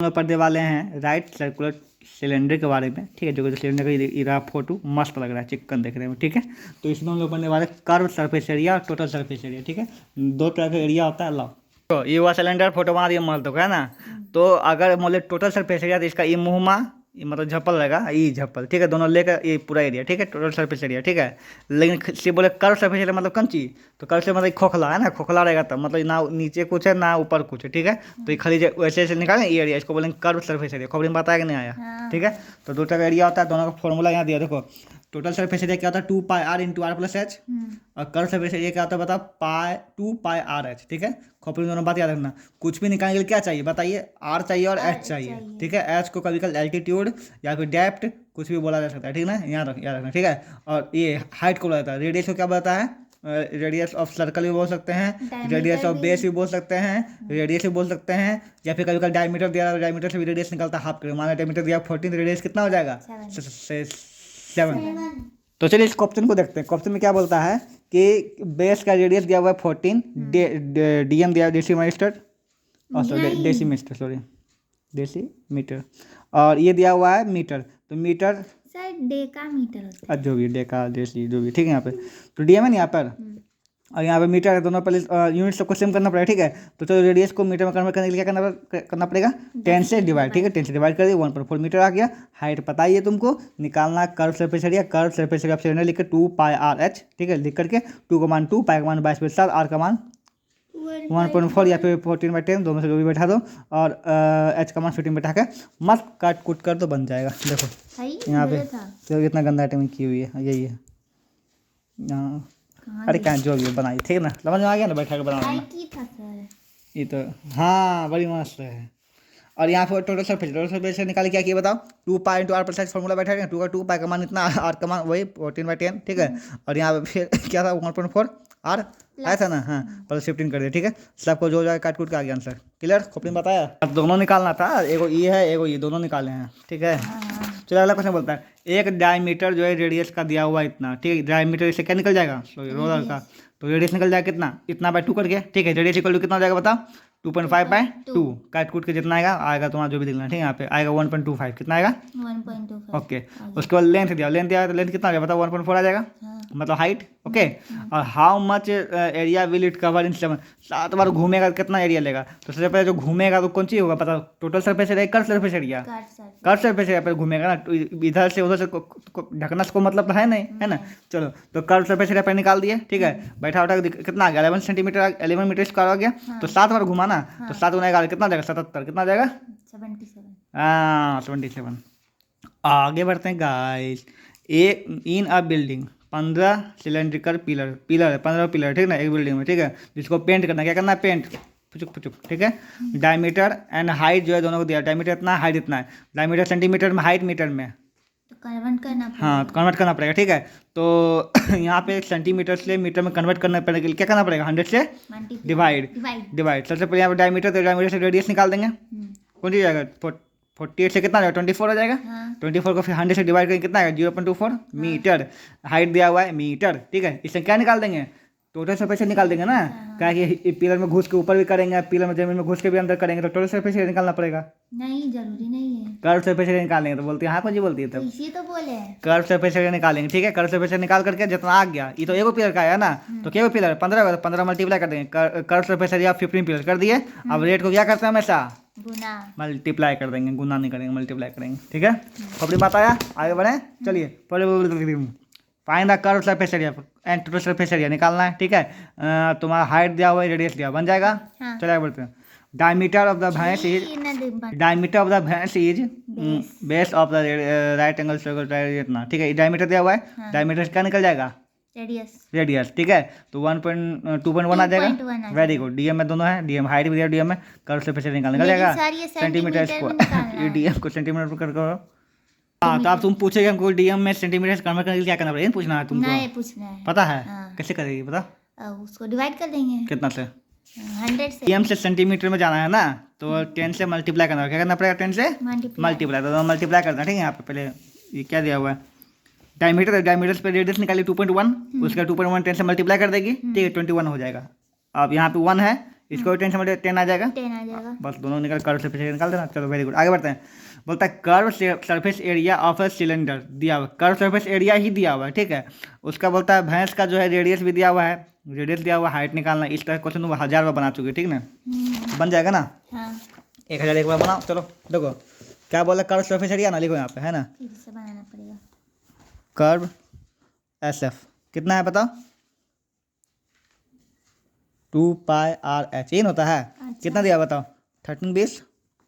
लोग पढ़ने वाले हैं राइट सर्कुलर सिलेंडर के बारे में, ठीक है। जो कि सिलेंडर का ये रहा फोटो मस्त लग रहा है, चिकन देखने में, ठीक है। तो इसमें हम लोग पढ़ने वाले कर्व सरफेस एरिया और टोटल सरफेस एरिया, ठीक है। दो तरह का एरिया होता है। लाओ तो ये हुआ सिलेंडर, फोटो बना दिया मल तो है ना। तो अगर मान टोटल सरफेस एरिया तो इसका ये मुँहमा ये मतलब झप्पल रहेगा, ये झप्पल, ठीक है। दोनों लेकर ये पूरा एरिया, ठीक है, टोटल सरफेस एरिया, ठीक है। लेकिन सिर्फ बोले कर्व सरफेस एरिया मतलब कंची, तो कर्व से मतलब खोखला है ना, खोखला रहेगा तब मतलब ना नीचे कुछ है ना ऊपर कुछ है, ठीक है। तो ये खाली वैसे ऐसे निकालें ये एरिया, इसको बोलेंगे कर्व सरफेस एरिया। खोपड़ी में बताया कि नहीं आया, ठीक है। तो दो तरह का एरिया होता है, दोनों का फॉर्मूला यहाँ दिया देखो। टोटल सरफेस एरिया क्या होता है 2πr into are plus H, और कर्व सरफेस एरिया क्या होता है बता 2πr/h, ठीक है। खोपड़ी में दोनों बात याद रखना। कुछ भी निकालने के लिए क्या चाहिए बताइए, आर चाहिए और एच चाहिए, ठीक है। एच को कभी कभी एल्टीट्यूड या फिर डेप्थ कुछ भी बोला जा सकता है, ठीक है ना, याद रखना, ठीक है। और ये हाइट को बोला जाता है। रेडियस को क्या बताता है, रेडियस ऑफ सर्कल भी बोल सकते हैं, रेडियस ऑफ बेस भी बोल सकते हैं, रेडियस भी बोल सकते हैं, या फिर कभी कभी डायमीटर दिया, डायमीटर से भी रेडियस निकलता है हाफ किलो। माना डायमीटर दिया 14, रेडियस कितना हो जाएगा 7। तो चलिए इस क्वेश्चन को देखते हैं। क्वेश्चन में क्या बोलता है कि बेस का रेडियस दिया हुआ है 14, डीएम दिया डेसीमीटर, डेसीमीटर सॉरी डेसीमीटर, और ये दिया हुआ है मीटर, तो मीटर डेका मीटर होता है, जो भी डेका डेसी जो भी, ठीक है। यहाँ पे तो डीएम है ना यहाँ पर, और यहाँ पे मीटर है। दोनों पहले यूनिट सबको सेम करना पड़ेगा, ठीक है। तो चलो रेडियस को मीटर में कन्वर्ट करने के लिए क्या करना पड़ेगा 10 से डिवाइड, ठीक है। 10 से डिवाइड कर दिया 1.4 मीटर आ गया। हाइट पता ही है तुमको, निकालना curve surface area. Curve surface area cylinder लिख के 2πr/h, ठीक है, लिख करके 2 का मान 2, पाई का मान 22/7, आर का मान 1.4 या फिर 14/10, दोनों से जो भी बैठा दो, और एच का मान 15 बैठा के मस्त काट कुट कर तो बन जाएगा। देखो यहाँ पे तो कितना गंदा आइटम की हुई है, यही है यहाँ। अरे क्या जो भी बनाई, ठीक है ना, समझ में आ गया ना, बैठा के बनाना ये तो। हाँ बड़ी मस्त है। और यहाँ पर टोटल सरफेस से निकाले क्या किया बताओ, 2π into are plus h formula बैठा है। 2 का 2, पाई का मान इतना, आर का मान वही 14/10, ठीक है। और यहाँ पे फिर क्या था 1.4 आर आया था ना, हाँ प्लस 15 कर दिया, ठीक है। सबको जो जाए काट कूट के आ गया आंसर। क्लियर, खोपड़ी में बताया। अब दोनों निकालना था, एगो ये है एगो ये, दोनों निकाले हैं, ठीक है। चलो अगला क्वेश्चन बोलता है एक डायमीटर जो है रेडियस का दिया हुआ इतना, ठीक है। डायमीटर इससे क्या निकल जाएगा, सॉरी रोलर का, तो रेडियस निकल जाएगा कितना, इतना बाय 2 करके, ठीक है। रेडियस इक्वल टू कितना हो जाएगा बताओ 2.5/2, काट कूट के जितना आएगा तुम्हारा जो भी दिखना, ठीक है। यहाँ पे आएगा 1.25, कितना आएगा 1.25, ओके। उसके बाद लेंथ दिया तो लेंथ कितना आ गया बताओ 1.4 आ जाएगा, मतलब हाइट, ओके। और how much area will it cover in 7 बार घूमेगा कितना एरिया लेगा। तो सबसे पहले जो घूमेगा तो कौन सी होगा पता, total surface area curve surface area, curve surface area पर घूमेगा ना, तो इधर से उधर से ढकना को मतलब तो है नहीं, है ना। चलो तो कर्व सरफेस एरिया पर निकाल दिए, ठीक है। बैठा उठा कितना आ गया 11 सेंटीमीटर, 11 मीटर स्क्वायर आ गया। तो 7 बार घुमाना, तो 7 गुना 11 कितना जाएगा 77, कितना जाएगा 77। आगे बढ़ते हैं गाइस। इन अ बिल्डिंग 15 सिलेंड्रिकल पिलर है, 15 पिलर, ठीक है ना, एक बिल्डिंग में, ठीक है। जिसको पेंट करना है, क्या करना है पेंट, फुचुक, ठीक है। डायमीटर एंड हाइट जो है दोनों को दिया, डायमीटर इतना हाइट इतना है, डायमीटर सेंटीमीटर में, हाइट मीटर में, तो कन्वर्ट करना पड़ेगा। हाँ कन्वर्ट करना पड़ेगा, ठीक है। तो यहाँ पे सेंटीमीटर से मीटर में कन्वर्ट करने के लिए क्या करना पड़ेगा 100 से डिवाइड। सबसे पहले यहाँ पे डायमीटर, तो डायमीटर से रेडियस निकाल देंगे, कौन सी जाएगा 48 से कितना जाएगा 24 हो जाएगा। 24 को फिर 100 से डिवाइड करके कितना आएगा 0.24 मीटर। हाइट दिया हुआ है मीटर, ठीक है। इससे क्या निकाल देंगे टोटल सरफेस निकाल देंगे ना, क्या कि पिलर में घुस के ऊपर भी करेंगे, पिलर में जमीन में घुस के भी अंदर करेंगे, तो टोटल सरफेस निकालना पड़ेगा। नहीं जरूरी नहीं है, कर्व सरफेस निकालेंगे तो बोलती है हाँ कौन जी बोलती है तब, इसी तो बोले कर्व सरफेस निकालेंगे, ठीक है। कर्व सरफेस निकाल करके जितना आ गया, ये तो एगो पिलर का है ना, तो क्या पिलर 15 होगा, तो 15 मल्टीप्लाई कर देंगे, कर्व सरफेस एरिया 15 पिलर कर दिए। अब रेट को क्या करते हैं हमेशा गुना, मल्टीप्लाई कर देंगे, गुना नहीं करेंगे मल्टीप्लाई करेंगे, ठीक है। अपनी बात आया, आगे बढ़े चलिए। Find the curve surface area and total surface area निकालना है, ठीक है। तुम्हारा हाइट दिया हुआ है, रेडियस दिया, बन जाएगा। चलिए आगे बढ़ते हैं। डायमीटर ऑफ द भैंस is base of the right angle circle इतना, ठीक है। डायमीटर दिया हुआ है, डायमीटर क्या निकल जाएगा रेडियस, ठीक है। तो 2.1 आ जाएगा, वेरी गुड। डीएम में दोनों है, डीएम हाइट भी दिया, डीएम में कर्व सरफेस एरिया निकल जाएगा सेंटीमीटर स्क्वायर, डीएम को सेंटीमीटर कर करो। हाँ तो आप तुम पूछेगा हमको डीएम में सेंटीमीटर कन्वर्ट करने के लिए क्या करना पड़ेगा, पूछना है तुमको, नहीं पूछना है, पता है कैसे करेगी पता, उसको डिवाइड कर देंगे कितना से 100 से। डीएम से सेंटीमीटर में जाना है ना, तो 10 से मल्टीप्लाई करना, क्या करना पड़ेगा 10 से मल्टीप्लाई, तो मल्टीप्लाई करना, ठीक है। यहाँ पे पहले ये क्या दिया हुआ है डायमीटर, डायमीटर पे रेडियस निकाली 2.1, उसका 2.1 10 से मल्टीप्लाई कर देगी, ठीक है 21 हो जाएगा। अब यहाँ पे 1 है, इसको भी 10 से मल्टीप्लाई 10 आ जाएगा, 10 आ जाएगा। बस दोनों निकल कर्व सरफेस एरिया निकाल देना। चलो वेरी गुड, आगे बढ़ते हैं। बोलता है curve surface area of a cylinder दिया हुआ, कर्व सरफेस एरिया ही दिया हुआ है, ठीक है। उसका बोलता है भैंस का जो है रेडियस भी दिया हुआ है, रेडियस दिया हुआ, हाइट निकालना। इस तरह क्वेश्चन तुम 1000 बार बना चुके, ठीक ना, बन जाएगा ना। हाँ 1000 एक बार बनाओ। चलो देखो क्या बोला, कर्व सरफेस एरिया ना लिखो यहाँ पे, है ना। फिर से बनाना पड़ेगा। कर्व एस एफ कितना है बताओ, 2πr/h यही होता है। अच्छा। कितना दिया बताओ, 13 20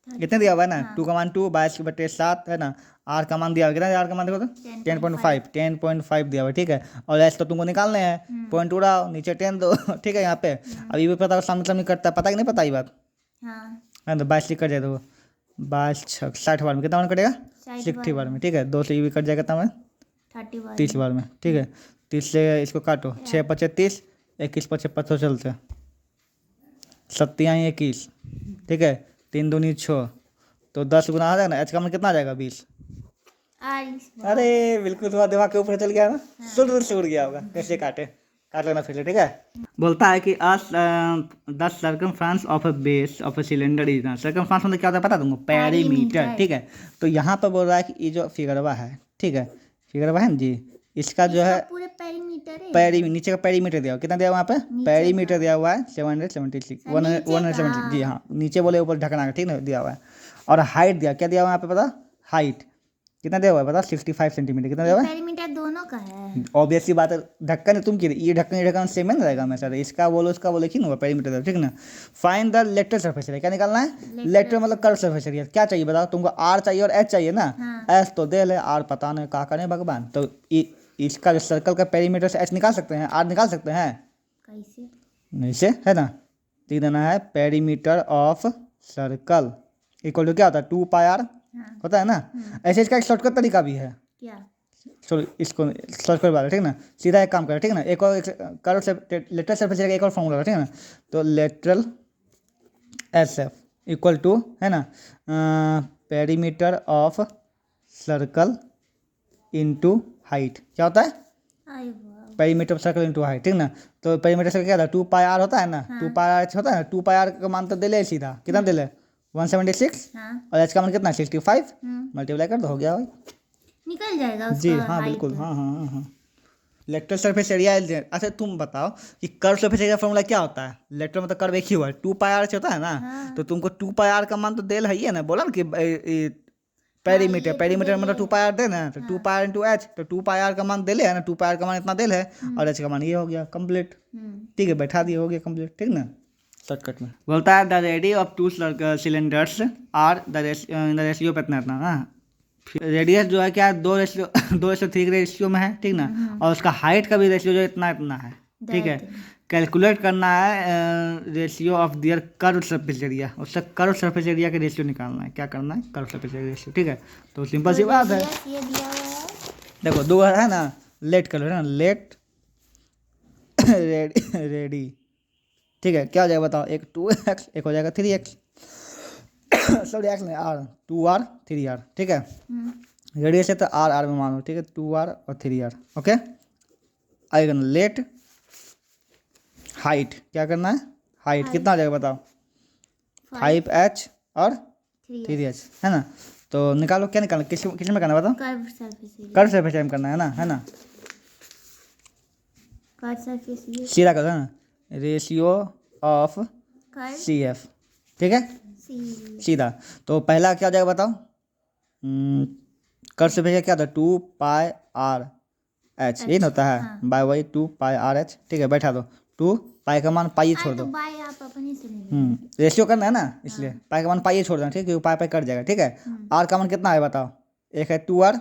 कितने दिया हुआ है ना, 2 का मान 2 22/7 है ना। आर का मान दिया हुआ, कितना दिया आर का मान देखो तो 10.5 दिया हुआ है, ठीक है। और एस तो तुमको निकालने हैं, पॉइंट उड़ाओ, नीचे 10 दो ठीक है यहाँ पे। अब ये भी पता सामने सामने करता है, पता कि नहीं पता ये बात, हाँ है तो 22 लिख कर जाए, तो 22 60 बार में कितना मान कटेगा, 60 बार में, ठीक है। 2 से ये भी कट जाएगा, कितना में 30 बार में, ठीक है। 30 से इसको काटो, 6 5 30, 21 5 5 चलते, 7 21, ठीक है। 3 दूनी 6, तो 10 गुना आ जाएगा ना। एच का मान कितना आ जाएगा 20। अरे बिल्कुल तुम्हारा दिमाग के ऊपर चल गया ना, सुर से उड़ गया होगा। कैसे काट लेना फिर से, ठीक है। बोलता है कि the circumference of a base of a cylinder is ना, सर्कमफ्रेंस मतलब क्या होता है पता तुमको, पेरीमीटर, ठीक है। तो यहाँ पर बोल रहा है कि ये जो फिगरवा है, ठीक है, फिगरवा है ना जी, इसका जो है पूरे पेरीमीटर है। नीचे का पेरीमीटर दिया हुआ, कितना दिया हुआ यहाँ पे, पेरीमीटर दिया हुआ है 776 170, जी हाँ, नीचे बोले ऊपर ढकना है, ठीक है, दिया हुआ है। और हाइट दिया, क्या दिया हुआ है यहाँ पे पता, हाइट कितना दिया हुआ है पता, 65 सेंटीमीटर, कितना दिया हुआ है। पेरीमीटर दोनों का है। ऑब्वियस सी बात है, ढक्कन है, तुम की ये ढक्कन सेम ही रहेगा हमेशा, इसका बोलो उसका बोलो, ठीक ना, पेरीमीटर, ठीक ना। Find the lateral surface area, क्या निकालना है, लेटरल मतलब कर्व सरफेस एरिया। क्या चाहिए बताओ तुमको, आर चाहिए और एच चाहिए ना। एच तो दे ले, आर पता नहीं का करें भगवान। तो इसका जो सर्कल का पेरीमीटर से एच निकाल सकते हैं, आर निकाल सकते हैं कैसे, नहीं से, है ना। लिख देना है perimeter of circle equal to क्या होता है, 2πr होता है ना। ऐसे इसका एक शॉर्टकट तरीका भी है, क्या, चलो इसको शॉर्टकट वाला, ठीक ना। सीधा एक काम करें, ठीक ना, एक और कर्व से लेटरल सरफेस एरिया का एक और फॉर्मूला, ठीक है ना। तो lateral S F equal to, है ना, perimeter of circle into height, क्या होता है, perimeter of circle into height, ठीक ना। तो पेरीमीटर सर्कल क्या होता है, 2πr होता है ना, 2πr होता है ना। 2πr का मान तो दे ले सीधा, कितना दे ले 176, और एच का मान कितना 65, मल्टीप्लाई कर दो, हो गया भाई, निकल जाएगा उसका। जी हाँ बिल्कुल, हाँ हाँ हाँ हाँ। Lateral surface area. अच्छा तुम बताओ कि कर्व सरफेस एरिया फॉर्मूला क्या होता है, लेटरल मतलब कर्व एक ही हुआ है, 2πr से होता है ना। तो तुमको 2πr का मान तो देल है ही है ना, बोला ना कि पेरीमीटर, पेरीमीटर मतलब 2πr दे ना, तो 2πr इंटू एच, तो 2πr का मान देले है ना, 2πr का मान इतना देल है, और एच का मान ये हो गया कंप्लीट, ठीक है, बैठा दिए, हो गया कंप्लीट, ठीक ना। शॉर्टकट में बोलता है the radius of 2 cylinders are the ratio पे इतना हाँ। रेडियस जो है क्या, 2:3 रेशियो में है, ठीक ना। और उसका हाइट का भी रेशियो जो इतना है, ठीक है। कैलकुलेट करना है ratio of their curve surface area, उससे कर्व सरफेस एरिया का रेशियो निकालना है। क्या करना है, कर्व सरफेस एरिया रेशियो, ठीक है। तो सिंपल सी बात है, ये दिया हुआ है, देखो दो है ना, लेट कलर है ना, लेट रेडी, ठीक है। क्या हो जाएगा बताओ, एक 2x एक हो जाएगा 3x, सॉरी x नहीं r, 2r 3r, ठीक है। रेडियस है तो r में मानो, ठीक है, 2r और 3r, ओके। आएगा ना लेट हाइट, क्या करना है, हाइट कितना हो जाएगा बताओ, 5h और 3h, है ना। तो निकालो, क्या निकालना, किस में करना बताओ, curve surface area, curve surface area में करना है ना, कर्व सरफेस एरिया, सीधा करो ना, रेशियो ऑफ CF, ठीक है, सीधा। तो पहला क्या हो जाएगा बताओ, कर्व सरफेस एरिया क्या होता है, 2πr/h, यही होता है, बाय वाई 2πr/h, ठीक है, बैठा दो। 2 पाई का मान पाई छोड़ दो, रेशियो करना है ना, इसलिए पाई का मान पाई छोड़ देना, ठीक है, पाई कट जाएगा, ठीक है। आर का मान कितना है बताओ, एक है 2r,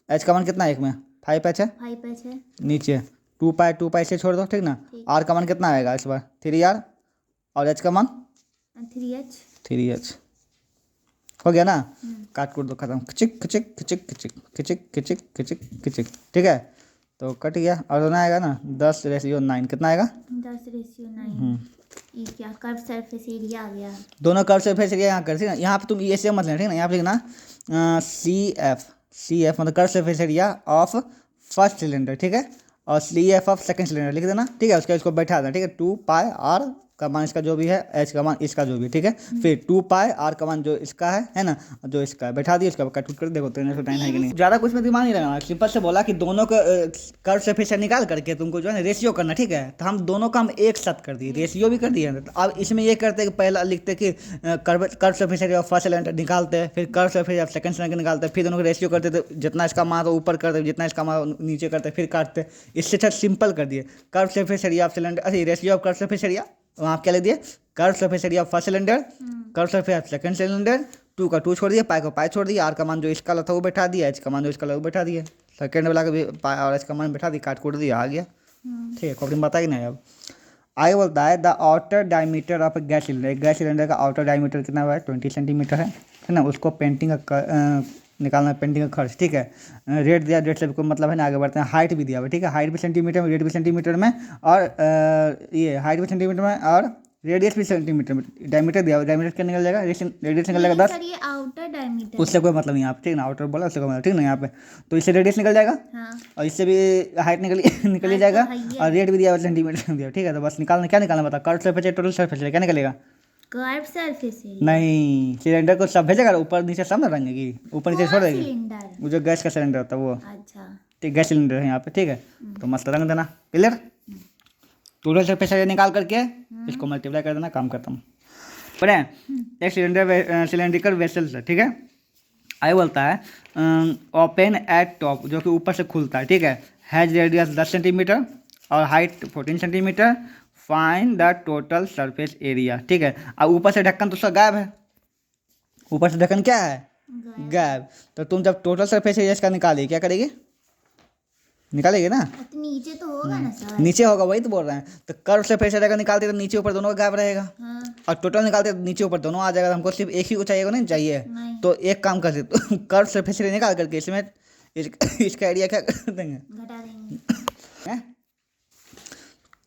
एच का मान कितना है, एक में 5h है, नीचे 2 पाई से छोड़ दो, ठीक ना। आर का मान कितना आएगा इस बार 3r, और एच का मान 3h, हो गया ना। काट कूट दो, खत्म, खिचिक खिचिक खिचिक खिचिक खिचिक खिचिक खिचिक खिचिक, ठीक है। तो कट गया, और होना आएगा ना 10:9, कितना आएगा 10:9। ये क्या, कर्व सरफेस एरिया आ गया, दोनों कर्व सरफेस एरिया यहाँ कर, ठीक है। यहाँ पे तुम ये से मत लेना, ठीक है ना, यहाँ पे लिखना CF मतलब curve surface area of first cylinder, ठीक है, और CF ऑफ सेकंड सिलेंडर लिख देना, ठीक है। उसका इसको बैठा देना, ठीक है, 2πr का मान इसका जो भी है, एच का मान इसका जो भी है, ठीक है। फिर 2 पाई आर का मान जो इसका है ना, जो इसका है बैठा दिए, इसका कट कर देखो 309 है कि नहीं। ज़्यादा कुछ में दिमाग नहीं लगाना, सिंपल से बोला कि दोनों का कर्व सरफेस निकाल करके तुमको जो है ना रेशियो करना, ठीक है। तो हम दोनों का हम एक साथ कर दिए, रेशियो भी कर दिए। तो अब इसमें ये करते कि पहला लिखते कि curve surface area first cylinder निकालते हैं, फिर curve surface area second cylinder निकालते हैं, फिर दोनों का रेशियो करते थे, जितना इसका मान तो ऊपर करते, जितना इसका मान नीचे करते, फिर काटते। इससे अच्छा सिंपल कर दिए, curve surface area of cylinder, अरे ratio of curve surface area, वहाँ आप क्या ले दिए, curve surface area of first cylinder, curve surface of second cylinder, 2 का 2 छोड़ दिया, पाई को पाई छोड़ दिया, आर का मान जो इसका था वो बैठा दिया, एच का मान जो इसका वो बैठा दिया, सेकंड वाला का भी पाई और एच का मान बैठा दिया, काट कूट दिया, आ गया। ठीक है, कॉपी में बताइए ना। अब आगे बोलता है the outer diameter of gas cylinder, gas cylinder का आउटर डायमीटर कितना हुआ है, 20 सेंटीमीटर है ना। उसको पेंटिंग का निकालना, पेंटिंग का खर्च, ठीक है। रेट दिया, रेट से को मतलब है ना। आगे बढ़ते हैं, हाइट भी दिया हुआ है, ठीक है। हाइट भी सेंटीमीटर में, रेट भी सेंटीमीटर में, और ये हाइट भी सेंटीमीटर में और रेडियस भी सेंटीमीटर में, डायमीटर दिया हुआ, डायमीटर क्या निकल जाएगा, रेडियस निकल जाएगा 10। ये आउटर डायमीटर, उससे कोई मतलब नहीं यहाँ पे, ठीक ना, आउटर बोला उससे कोई मतलब, ठीक ना यहाँ पे। तो इससे रेडियस निकल जाएगा, और इससे भी हाइट निकल ही जाएगा, और रेट भी दिया हुआ सेंटीमीटर में दिया, ठीक है। तो बस निकालना, क्या निकालना बता, कर्व सरफेस है, टोटल सरफेस है, क्या निकलेगा, कर्व सरफेस एरिया। नहीं, सिलेंडर को सब भेजेगा, ऊपर नीचे सब ना रहेंगे, ऊपर नीचे छोड़ देगी, सिलेंडर, वो जो गैस का सिलेंडर होता है वो, अच्छा ठीक, गैस सिलेंडर है यहाँ पे, ठीक है। तो मस्त रंग देना, क्लियर। टोटल सरफेस एरिया निकाल करके इसको मल्टीप्लाई कर देना, काम खत्म। पढ़े, एक सिलेंड्रिकल वेसल है, ठीक है। आगे बोलता है ओपन एट टॉप, जो कि ऊपर से खुलता है, ठीक है। हैज रेडियस 10 सेंटीमीटर और height 14 centimetre, find the total surface area, ठीक है। अब ऊपर से ढक्कन तो उसका गायब है, ऊपर से ढक्कन क्या है, गायब। तो तुम जब टोटल सरफेस एरिया इसका निकालेगी, क्या करेगी, निकालेगी ना, तो नीचे तो होगा ना सर, नीचे होगा, वही तो बोल रहे हैं। तो कर्व सरफेस एरिया का निकालते तो नीचे ऊपर दोनों का गायब रहेगा, और टोटल निकालते तो नीचे ऊपर दोनों आ जाएगा। तो हमको सिर्फ एक ही को चाहिए, नहीं चाहिए, तो एक काम कर सकते, कर्व सरफेस एरिया निकाल करके इसमें इसका एरिया क्या कर देंगे, घटा देंगे,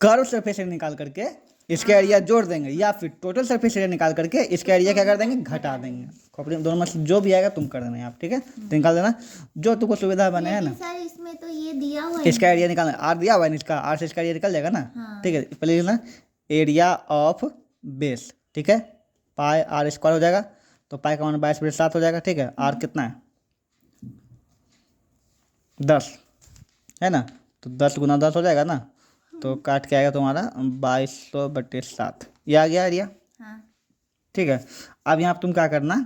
कर्व सरफेस एरिया निकाल करके इसका एरिया जोड़ देंगे, या फिर टोटल सरफेस एरिया निकाल करके इसका एरिया क्या कर देंगे, घटा देंगे। खोपड़ी में दोनों में से जो भी आएगा तुम कर देना आप, ठीक है। तो निकाल देना जो तुमको सुविधा बने, है ना। सर इसमें तो ये दिया हुआ है, इसका एरिया निकालना, आर दिया हुआ है इसका, आर से इसका एरिया निकल जाएगा ना, ठीक है। पहले लिखना एरिया ऑफ बेस, ठीक है, पाई आर स्क्वायर हो जाएगा, तो पाई का मान 22/7 हो जाएगा, ठीक है। आर कितना है, 10 है ना, तो 10 × 10 हो जाएगा ना, तो काट के आएगा तुम्हारा 2200/7, ये आ गया एरिया, ठीक है। अब यहाँ पर तुम क्या करना,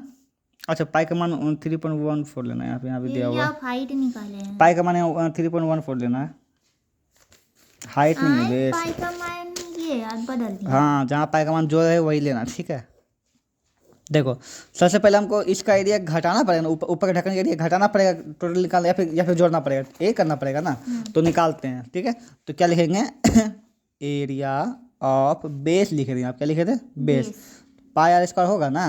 अच्छा पाई का मान 3.14 लेना है, यहाँ पे दिया हुआ है, हाइट निकाले हैं, पाई का मान 3.14 लेना है, हाइट नहीं है, बेस। पाई का मान ये आज बदल दिया, हाँ, जहाँ पाई का मान जो है वही लेना, ठीक है। देखो सबसे पहले हमको इसका एरिया घटाना पड़ेगा ना, ऊपर का ढक्कन का एरिया घटाना पड़ेगा, टोटल निकाल, या फिर जोड़ना पड़ेगा, ये करना पड़ेगा ना। तो निकालते हैं, ठीक है। तो क्या लिखेंगे, एरिया ऑफ बेस लिखे थे आप, क्या लिखे थे, बेस। पाई आर स्क्वायर होगा ना,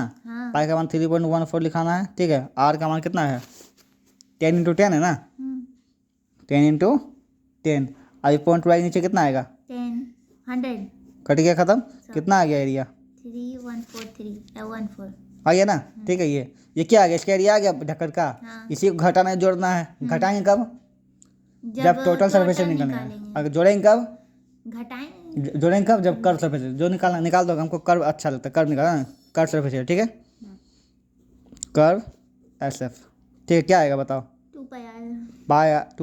पाई का मान 3.14 लिखाना है, ठीक है। आर का मान कितना है, 10 × 10 है ना, 10 × 10। अभी पॉइंट वाई नीचे कितना आएगा, 100 कट गया, खत्म। कितना आ गया एरिया, 3143 आ गया ना, ठीक है। ये क्या आ गया, इसका एरिया आ गया ढक्कन का। इसी को घटाना है, जोड़ना है। घटाएंगे कब, जब टोटल सरफेस निकालेंगे। अगर जोड़ेंगे कब, जोड़ेंगे कब, जब कर्व सरफेस, जो निकालना निकाल दो, हमको कर्व अच्छा लगता है, कर्व निकालना, कर्व सरफेस, ठीक है। कर्व SF, ठीक है। क्या आएगा बताओ, 2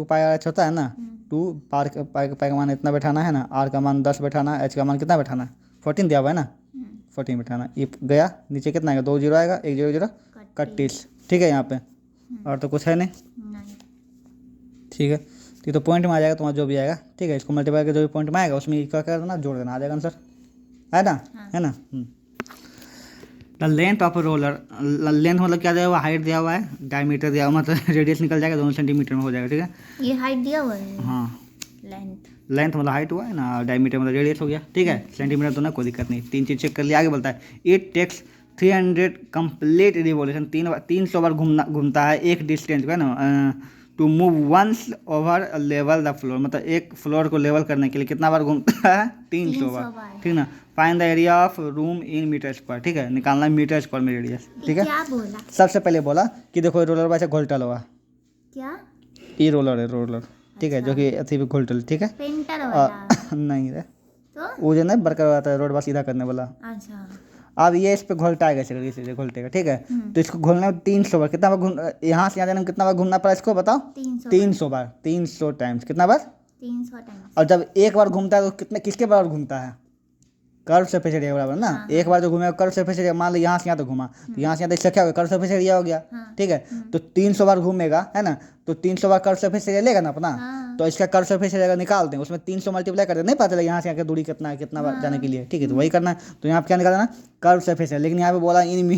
पाई आर एच होता है ना, 2 पाई का मान इतना बैठाना है ना, आर का मान 10 बैठाना, एच का मान कितना बैठाना है, 14 दिया हुआ है ना, 14 बैठाना। ये गया नीचे, कितना आएगा, 2 0 आएगा, 1 0 0 31, ठीक है। यहाँ पे और तो कुछ है नहीं, ठीक है। ये तो पॉइंट में आ जाएगा तुम्हारा जो भी आएगा, ठीक है। इसको मल्टीप्लाई करके जो भी पॉइंट में आएगा उसमें क्या कर देना, जोड़ देना, आ जाएगा आंसर, है ना, है ना। The length of roller, length मतलब क्या दिया हुआ, हाइट दिया हुआ है, डायमीटर दिया हुआ, मतलब रेडियस निकल जाएगा, 2 सेंटीमीटर में हो जाएगा, ठीक है। ये हाइट दिया हुआ है, हाँ, लेंथ मतलब हाइट हुआ है ना, डायमीटर मतलब रेडियस हो गया, ठीक है। सेंटीमीटर तो ना, कोई दिक्कत नहीं, 3 चीज़ चेक कर लिया। आगे बोलता है इट टेक्स 300 कंप्लीट रिवोल्यूशन, 300 बार घूमता है एक डिस्टेंस है ना, to move once over level the floor, मतलब एक फ्लोर को लेवल करने के लिए कितना बार घूमता है, 300 बार, ठीक ना। Find the area of room in metre square, ठीक है, निकालना है मीटर स्क्वायर में रेडियस, ठीक है। क्या बोला, सबसे पहले बोला कि देखो रोलर वैसे घोलटल हुआ, क्या, ये रोलर है, रोलर, ठीक है, जो कि अथी भी घोलटल, ठीक है। पेंटर वाला नहीं रे, तो वो जो ना बरकरार आता है रोड बस सीधा करने वाला। अच्छा अब ये इस पे घोलटाएगा इसे घोलटेगा, ठीक है। तो इसको घोलने में 300 बार, कितना बार यहाँ से यहाँ जाने में कितना बार घूमना पड़ा इसको बताओ? 300 बार, 300 टाइम्स, कितना बार? 300 टाइम्स। और जब एक बार घूमता है तो कितने किसके बराबर घूमता है? कर्व सरफेस एरिया के बराबर ना। हाँ, एक बार जो घूमेगा कर्व सरफेस एरिया, मान लो यहाँ से यहाँ तो घूमा, तो यहाँ से यहाँ तो इसका क्या हो गया? कर्व सरफेस एरिया हो गया, हाँ, ठीक है। तो 300 बार घूमेगा, है ना, तो 300 बार कर्व सरफेस एरिया लेगा ना अपना। हाँ, तो इसका कर्व सरफेस एरिया निकालते हैं, उसमें 300 मल्टीप्लाई करते हैं, नहीं पता चला यहाँ से यहाँ की दूरी कितना है, कितना बार जाने के लिए, ठीक है। तो वही करना है। तो यहाँ पे क्या निकालना? कर्व सरफेस है, लेकिन यहाँ पे बोला इन